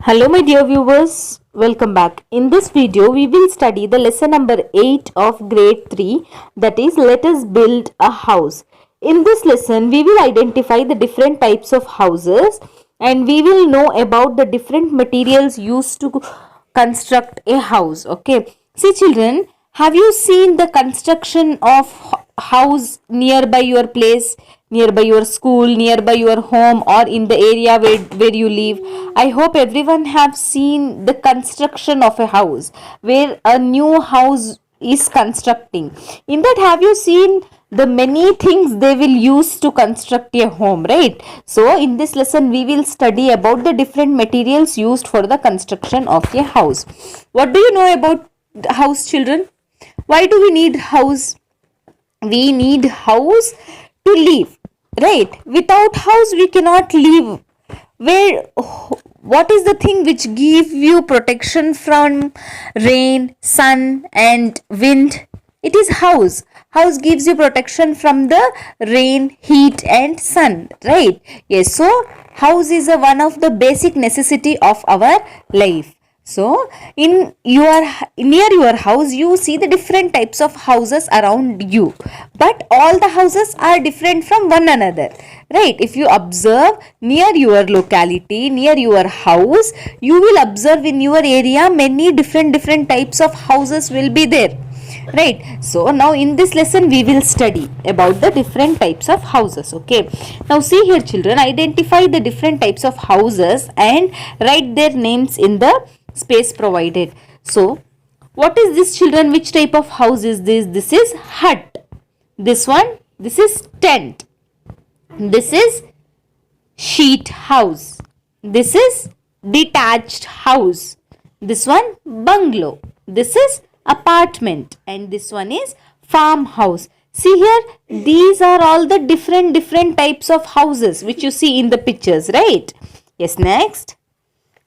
Hello my dear viewers, welcome back. In this video we will study the lesson number 8 of grade 3, that is let us build a house. In this lesson we will identify the different types of houses and we will know about the different materials used to construct a house. Okay. See children, have you seen the construction of house nearby your place, nearby your school, nearby your home, or in the area where you live? I hope everyone have seen the construction of a house where a new house is constructing. In that, have you seen the many things they will use to construct a home, right? So in this lesson we will study about the different materials used for the construction of a house. What do you know about house, children? Why do we need house? We need house to live, right? Without house we cannot live. What is the thing which give you protection from rain, sun and wind? It is house. House gives you protection from the rain, heat and sun, right? Yes, so house is one of the basic necessity of our life. So in near your house you see the different types of houses around you, but all the houses are different from one another, right? If you observe near your locality, near your house, you will observe in your area many different types of houses will be there, right? So now in this lesson we will study about the different types of houses. Okay, now see here children, identify the different types of houses and write their names in the space provided. So what is this children? Which type of house is this? This is hut. This one, this is tent. This is sheet house. This is detached house. This one bungalow. This is apartment and this one is farmhouse. See here, these are all the different types of houses which you see in the pictures, right? Yes, next.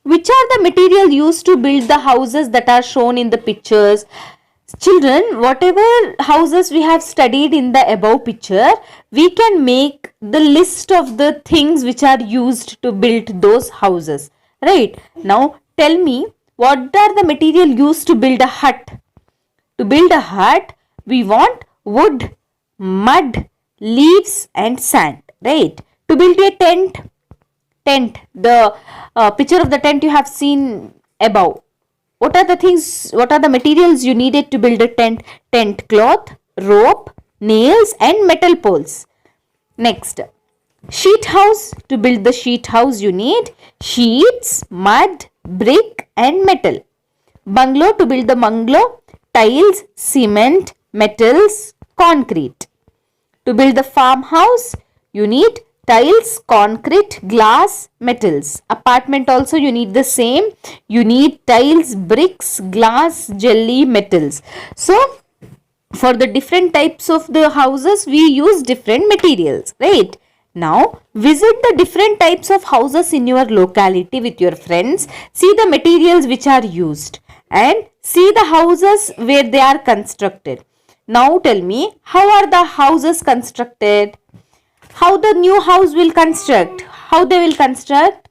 Which are the material used to build the houses that are shown in the pictures? Children, whatever houses we have studied in the above picture, we can make the list of the things which are used to build those houses. Right? Now, tell me, what are the material used to build a hut? To build a hut, we want wood, mud, leaves and sand. Right? To build a tent, the picture of the tent you have seen above. What are the materials you needed to build a tent? Tent cloth, rope, nails and metal poles. Next, sheet house. To build the sheet house you need sheets, mud, brick and metal. Bungalow. To build the bungalow, tiles, cement, metals, concrete. To build the farmhouse you need tiles, concrete, glass, metals. Apartment also you need the same. You need tiles, bricks, glass, jelly, metals. So for the different types of the houses we use different materials, right? Now visit the different types of houses in your locality with your friends. See the materials which are used and see the houses where they are constructed. Now tell me, how are the houses constructed? How the new house will construct? How they will construct?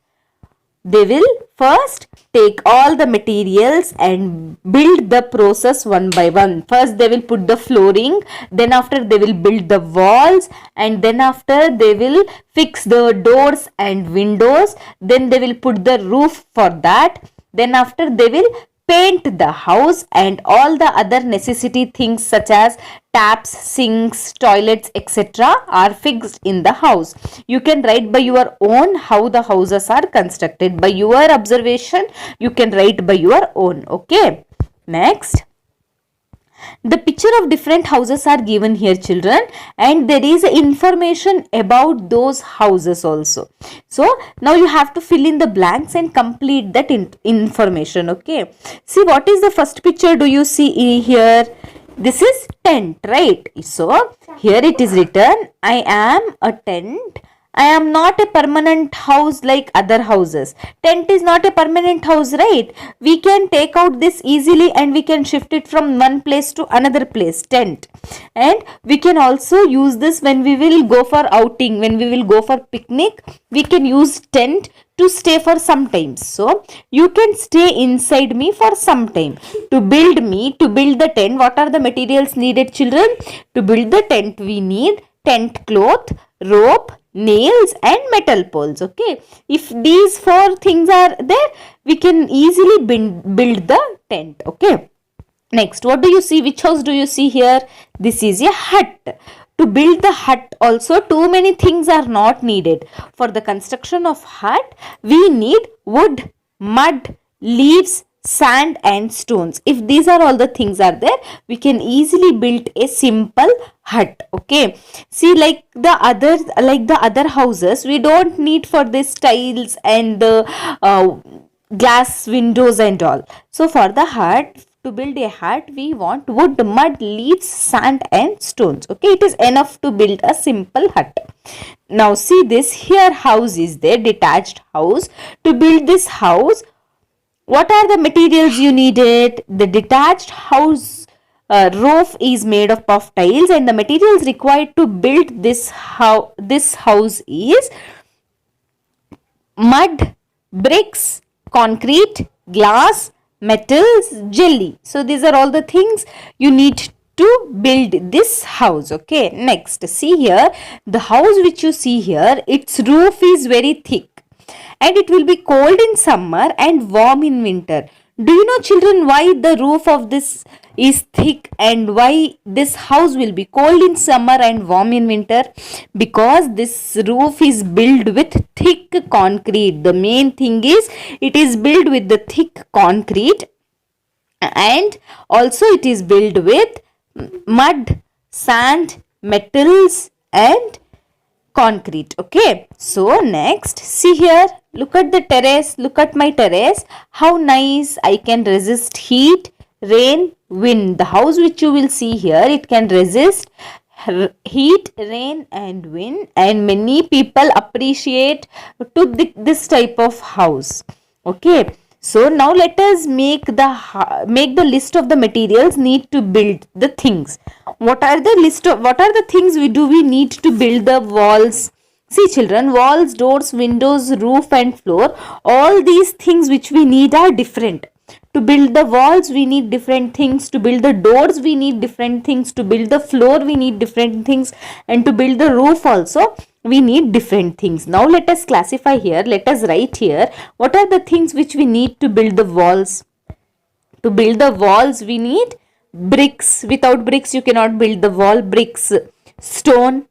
They will first take all the materials and build the process one by one. First they will put the flooring, then after they will build the walls and then after they will fix the doors and windows. Then they will put the roof for that. Then after they will paint the house and all the other necessity things such as taps, sinks, toilets, etc. are fixed in the house. You can write by your own how the houses are constructed. By your observation, you can write by your own. Okay. Next. The picture of different houses are given here children and there is information about those houses also. So now you have to fill in the blanks and complete that information. Okay. See, what is the first picture do you see here? This is tent, right? So here it is written, I am a tent. I am not a permanent house like other houses. Tent is not a permanent house, right? We can take out this easily and we can shift it from one place to another place, tent. And we can also use this when we will go for outing, when we will go for picnic. We can use tent to stay for some time. So you can stay inside me for some time. To build the tent, what are the materials needed, children? To build the tent, we need tent cloth, rope, nails and metal poles. Okay, if these four things are there, we can easily build the tent. Okay, next, what do you see? Which house do you see here? This is a hut. To build the hut also, too many things are not needed. For the construction of hut, we need wood, mud, leaves, sand and stones. If these are all the things are there, we can easily build a simple hut. Okay, see, like the other houses, we don't need for this tiles and the glass windows and all. So for the hut, to build a hut, we want wood, mud, leaves, sand and stones. Okay, it is enough to build a simple hut. Now see this, here house is there, detached house. To build this house, what are the materials you needed? The detached house roof is made up of tiles, and the materials required to build this house is mud, bricks, concrete, glass, metals, jelly. So these are all the things you need to build this house. Okay, next, see here, the house which you see here, its roof is very thick and it will be cold in summer and warm in winter. Do you know, children, why the roof of this is thick and why this house will be cold in summer and warm in winter? Because this roof is built with thick concrete. The main thing is it is built with the thick concrete, and also it is built with mud, sand, metals and concrete. Okay, so next, see here, look at the terrace, look at my terrace, how nice. I can resist heat, rain, wind. The house which you will see here, it can resist heat, rain and wind, and many people appreciate to this type of house. Okay, so now let us make the list of the materials need to build the things. What are the things we need to build the walls? See children, walls, doors, windows, roof and floor, all these things which we need are different. To build the walls, we need different things. To build the doors, we need different things. To build the floor, we need different things. And to build the roof also, we need different things. Now let us classify here. Let us write here. What are the things which we need to build the walls? To build the walls, we need bricks. Without bricks, you cannot build the wall. Bricks, stone,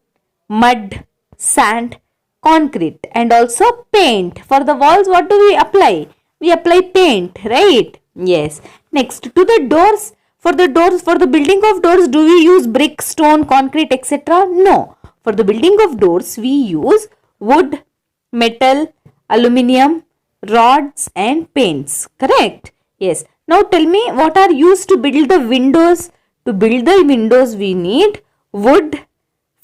mud, sand, concrete, and also paint. For the walls, what do we apply? We apply paint, right? Yes. Next, to the doors. For the building of doors, do we use brick, stone, concrete, etc.? No. For the building of doors, we use wood, metal, aluminium, rods and paints. Correct? Yes. Now tell me, what are used to build the windows? To build the windows, we need wood,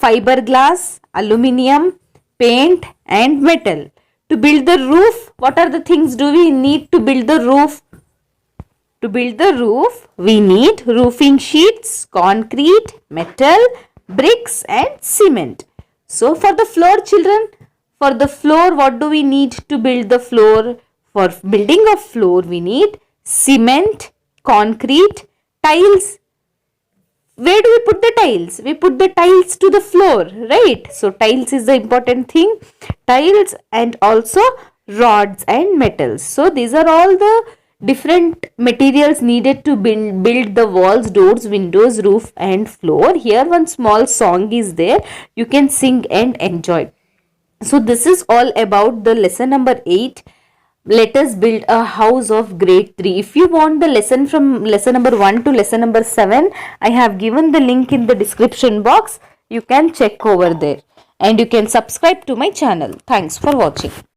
fiberglass, aluminium, paint and metal. To build the roof, what are the things do we need to build the roof? To build the roof, we need roofing sheets, concrete, metal, bricks and cement. So for the floor, children, for the floor, what do we need to build the floor? For building of floor, we need cement, concrete, tiles. Where do we put the tiles? We put the tiles to the floor, right? So tiles is the important thing. Tiles and also rods and metals. So these are all the different materials needed to build the walls, doors, windows, roof and floor. Here one small song is there. You can sing and enjoy. So this is all about the lesson number 8. Let us build a house of grade 3. If you want the lesson from lesson number 1 to lesson number 7, I have given the link in the description box. You can check over there and you can subscribe to my channel. Thanks for watching.